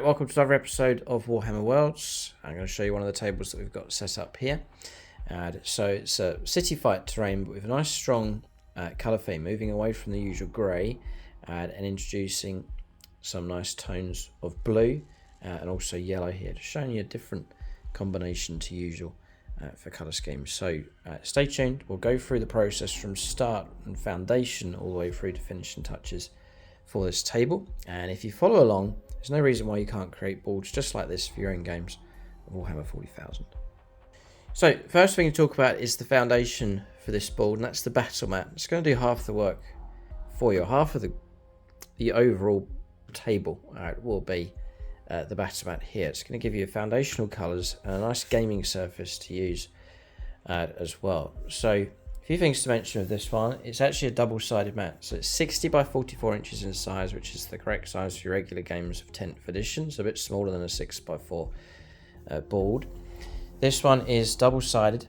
Right, welcome to another episode of Warhammer Worlds. I'm going to show you one of the tables that we've got set up here. So it's a city fight terrain, but with a nice strong colour theme, moving away from the usual grey and introducing some nice tones of blue and also yellow here, just showing you a different combination to usual for colour schemes. So stay tuned, we'll go through the process from start and foundation all the way through to finishing touches for this table, and if you follow along, there's no reason why you can't create boards just like this for your own games of Warhammer 40,000. So first thing to talk about is the foundation for this board, and that's the battle mat. It's going to do half the work for you. Half of the overall table will be the battle mat here. It's going to give you foundational colours and a nice gaming surface to use as well. So a few things to mention with this one. It's actually a double-sided mat, so it's 60 by 44 inches in size, which is the correct size for your regular games of 10th edition, so a bit smaller than a 6 by 4 board. This one is double-sided,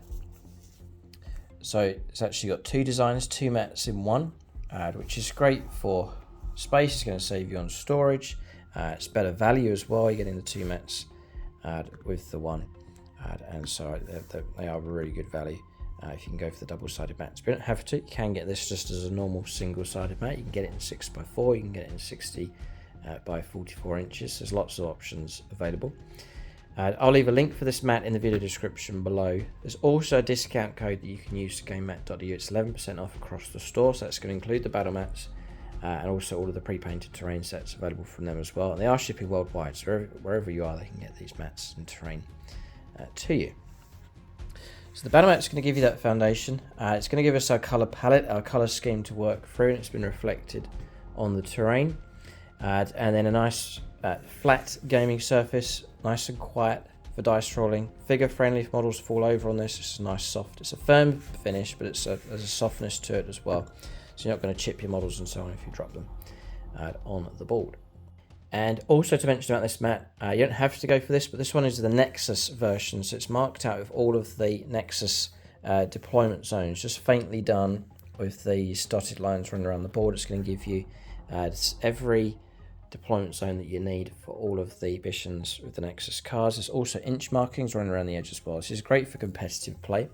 so it's actually got two designs, two mats in one, which is great for space. It's going to save you on storage. It's better value as well. You're getting the two mats with the one, and so they are really good value. If you can go for the double-sided mats, but you don't have to. You can get this just as a normal single-sided mat. You can get it in 6 by 4, you can get it in 60 by 44 inches. There's lots of options available. I'll leave a link for this mat in the video description below. There's also a discount code that you can use to Gamemat.eu. It's 11% off across the store, so that's going to include the battle mats and also all of the pre-painted terrain sets available from them as well. And they are shipping worldwide, so wherever you are, they can get these mats and terrain to you. So the battle mat is going to give you that foundation. It's going to give us our colour palette, our colour scheme to work through, and it's been reflected on the terrain. And then a nice flat gaming surface, nice and quiet for dice rolling. Figure friendly if models fall over on this. It's a nice soft, it's a firm finish, but there's a softness to it as well. So you're not going to chip your models and so on if you drop them on the board. And also to mention about this mat, you don't have to go for this, but this one is the Nexus version, so it's marked out with all of the Nexus deployment zones, just faintly done with these dotted lines running around the board. It's going to give you every deployment zone that you need for all of the missions with the Nexus cards. There's also inch markings running around the edge as well. This is great for competitive play,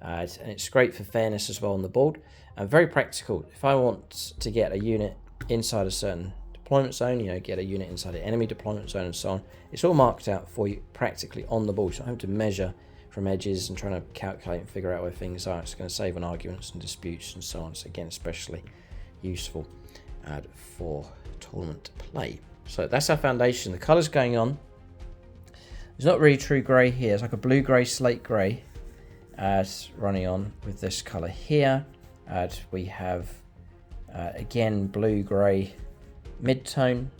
and it's great for fairness as well on the board, and very practical. If I want to get a unit inside a certain deployment zone, get a unit inside an enemy deployment zone and so on, it's all marked out for you practically on the board. You don't have to measure from edges and trying to calculate and figure out where things are. It's going to save on arguments and disputes and so on. So again, especially useful for tournament play. So that's our foundation. The colours going on, there's not really true grey here. It's like a blue grey, slate grey running on with this colour here. We have again blue grey mid-tone,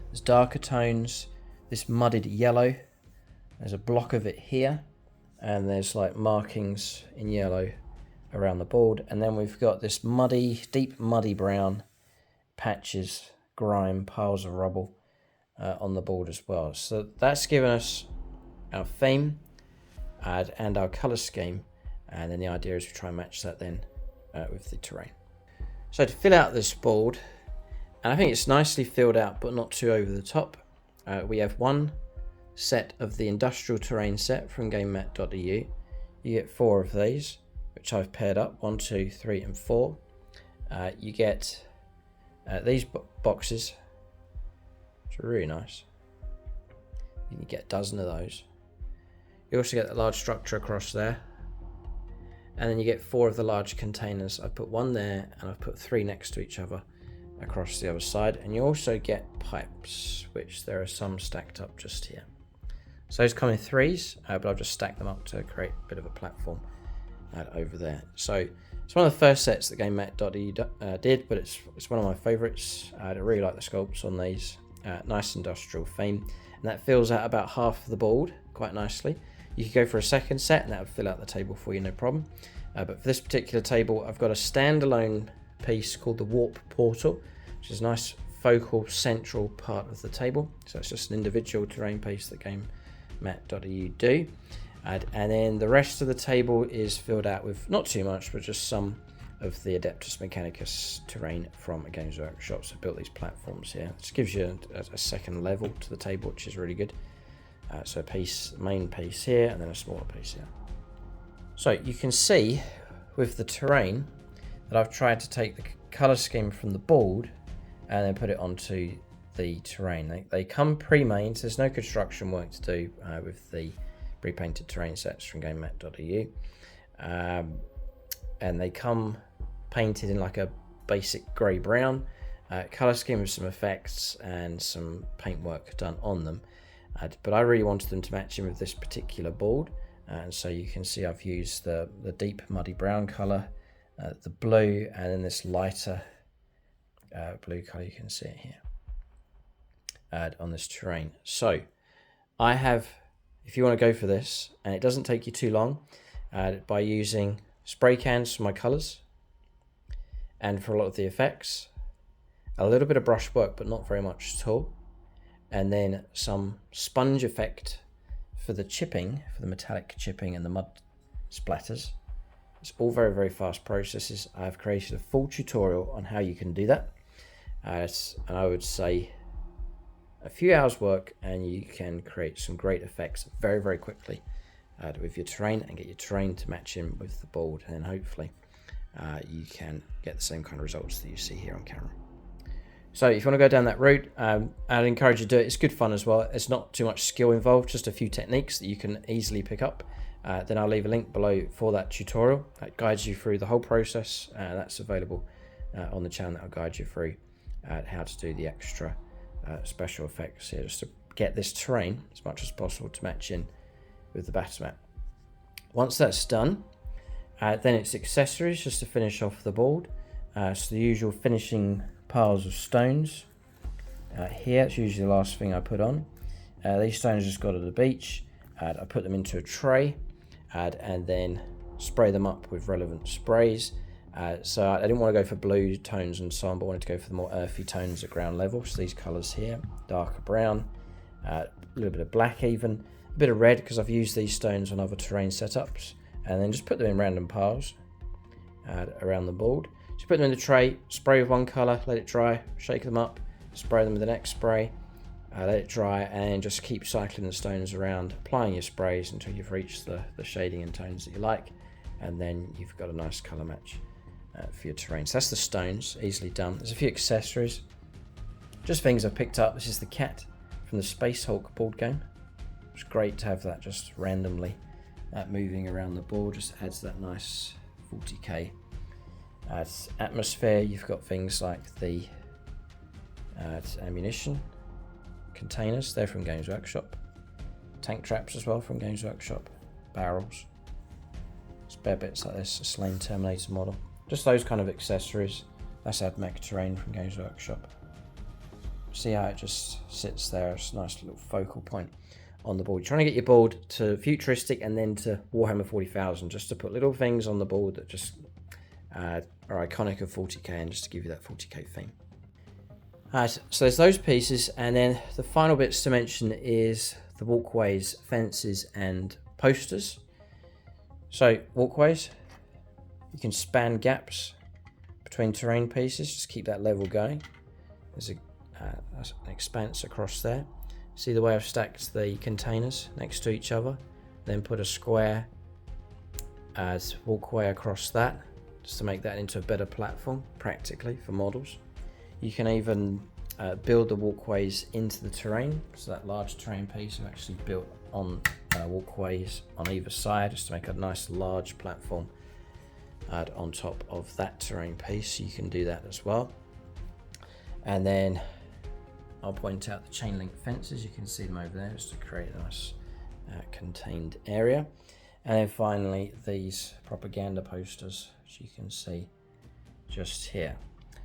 there's darker tones, this muddied yellow, there's a block of it here, and there's like markings in yellow around the board, and then we've got this muddy, deep muddy brown patches, grime, piles of rubble on the board as well. So that's given us our theme and our colour scheme, and then the idea is to try and match that then with the terrain. So to fill out this board, and I think it's nicely filled out, but not too over the top. We have one set of the industrial terrain set from Gamemat.eu. You get 4 of these, which I've paired up, 1, 2, 3, and 4. You get these boxes, which are really nice. You can get a dozen of those. You also get the large structure across there. And then you get 4 of the large containers. I've put 1 there, and I've put 3 next to each other across the other side, and you also get pipes, which there are some stacked up just here. So those come in 3s, but I've just stacked them up to create a bit of a platform over there. So it's one of the first sets that Gamemat.eu did, but it's one of my favourites. I really like the sculpts on these. Nice industrial theme, and that fills out about half of the board quite nicely. You could go for a second set, and that would fill out the table for you, no problem. But for this particular table, I've got a standalone piece called the Warp Portal, which is a nice focal central part of the table. So it's just an individual terrain piece that Gamemat.eu do. And then the rest of the table is filled out with not too much, but just some of the Adeptus Mechanicus terrain from a Games Workshop. So I built these platforms here. This gives you a second level to the table, which is really good. So a main piece here, and then a smaller piece here. So you can see with the terrain that I've tried to take the color scheme from the board and then put it onto the terrain. They come pre-made, so there's no construction work to do with the pre-painted terrain sets from Gamemat.eu. And they come painted in like a basic grey-brown color scheme with some effects and some paintwork done on them. But I really wanted them to match in with this particular board. And so you can see I've used the deep muddy brown color, the blue, and then this lighter blue color. You can see it here on this terrain. So I have, if you want to go for this, and it doesn't take you too long, by using spray cans for my colors and for a lot of the effects, a little bit of brushwork but not very much at all, and then some sponge effect for the chipping, for the metallic chipping and the mud splatters. It's all very, very fast processes. I've created a full tutorial on how you can do that. And I would say a few hours work and you can create some great effects very, very quickly with your terrain, and get your terrain to match in with the board, and hopefully you can get the same kind of results that you see here on camera. So if you want to go down that route, I'd encourage you to do it. It's good fun as well. It's not too much skill involved, just a few techniques that you can easily pick up. Then I'll leave a link below for that tutorial that guides you through the whole process. That's available on the channel. That'll guide you through how to do the extra special effects here, just to get this terrain as much as possible to match in with the battle map. Once that's done, then it's accessories, just to finish off the board. So the usual finishing piles of stones. Here, it's usually the last thing I put on. These stones I just got at the beach. I put them into a tray and then spray them up with relevant sprays. So I didn't want to go for blue tones and so on, but I wanted to go for the more earthy tones at ground level. So these colours here, darker brown, a little bit of black even, a bit of red because I've used these stones on other terrain setups, and then just put them in random piles around the board. So put them in the tray, spray with one colour, let it dry, shake them up, spray them with the next spray, let it dry, and just keep cycling the stones around, applying your sprays until you've reached the shading and tones that you like, and then you've got a nice colour match for your terrain. So that's the stones, easily done. There's a few accessories, just things I've picked up. This is the cat from the Space Hulk board game. It's great to have that just randomly moving around the board, just adds that nice 40k atmosphere. You've got things like the ammunition containers, they're from Games Workshop. Tank traps as well from Games Workshop. Barrels, spare bits like this, a slain Terminator model. Just those kind of accessories. That's AdMech terrain from Games Workshop. See how it just sits there, it's a nice little focal point on the board. You're trying to get your board to futuristic and then to Warhammer 40,000, just to put little things on the board that just are iconic of 40k, and just to give you that 40k theme. So there's those pieces, and then the final bits to mention is the walkways, fences and posters. So walkways, you can span gaps between terrain pieces, just keep that level going. There's an expanse across there. See the way I've stacked the containers next to each other, then put a square walkway across that, just to make that into a better platform practically for models. You can even build the walkways into the terrain, so that large terrain piece I've actually built on walkways on either side, just to make a nice large platform on top of that terrain piece. You can do that as well. And then I'll point out the chain link fences. You can see them over there, just to create a nice contained area. And then finally these propaganda posters, which you can see just here.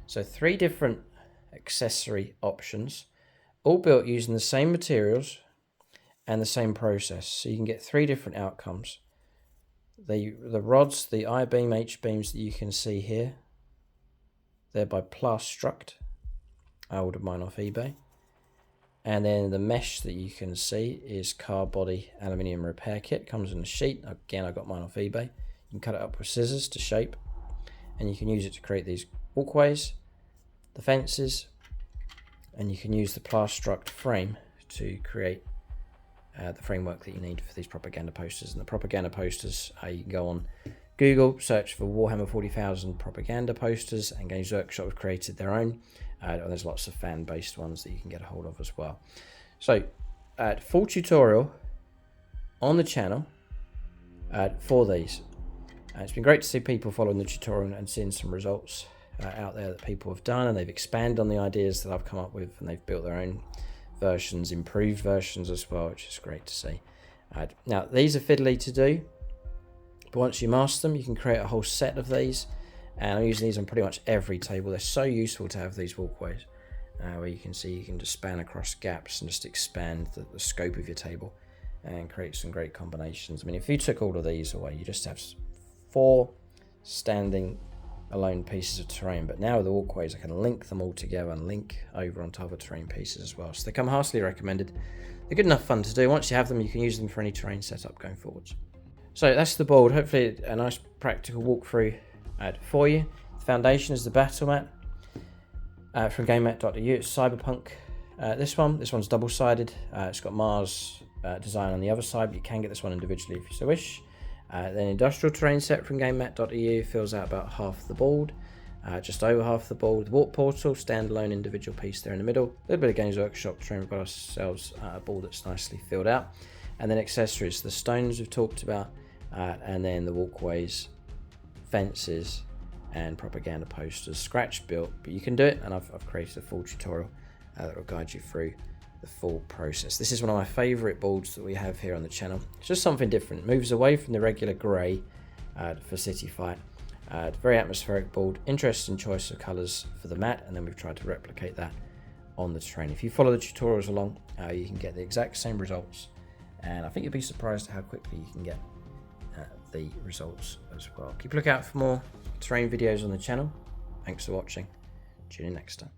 So 3 different accessory options, all built using the same materials and the same process. So you can get 3 different outcomes. The rods, the I-beam, H-beams that you can see here, they're by Plastruct. I ordered mine off eBay. And then the mesh that you can see is car body aluminium repair kit. Comes in a sheet. Again, I got mine off eBay. You can cut it up with scissors to shape. and you can use it to create these walkways, the fences, and you can use the Plastruct frame to create the framework that you need for these propaganda posters. And the propaganda posters, you can go on Google, search for Warhammer 40,000 propaganda posters, and Games Workshop have created their own. There's lots of fan-based ones that you can get a hold of as well. So, full tutorial on the channel for these. It's been great to see people following the tutorial and seeing some results out there that people have done, and they've expanded on the ideas that I've come up with, and they've built their own versions, improved versions as well, which is great to see. Now, these are fiddly to do, but once you master them, you can create a whole set of these, and I'm using these on pretty much every table. They're so useful to have these walkways, where you can see you can just span across gaps and just expand the scope of your table and create some great combinations. I mean, if you took all of these away, you just have 4 standing alone pieces of terrain, but now with the walkways I can link them all together and link over onto other terrain pieces as well. So they come heartily recommended. They're good enough fun to do. Once you have them, you can use them for any terrain setup going forwards. So that's the board. Hopefully a nice practical walkthrough for you. The foundation is the battle mat from Gamemat.eu. It's Cyberpunk. This one's double-sided. It's got Mars design on the other side, but you can get this one individually if you so wish. Then industrial terrain set from Gamemat.eu fills out about half the board, just over half the board. The warp portal, standalone individual piece there in the middle. A little bit of Games Workshop terrain. We've got ourselves a board that's nicely filled out. And then accessories, the stones we've talked about, and then the walkways, fences, and propaganda posters. Scratch built, but you can do it, and I've created a full tutorial that will guide you through the full process. This is one of my favorite boards that we have here on the channel. It's just something different. It moves away from the regular grey for City Fight. Very atmospheric board. Interesting choice of colours for the mat, and then we've tried to replicate that on the terrain. If you follow the tutorials along, you can get the exact same results, and I think you'll be surprised at how quickly you can get the results as well. Keep a lookout for more terrain videos on the channel. Thanks for watching. Tune in next time.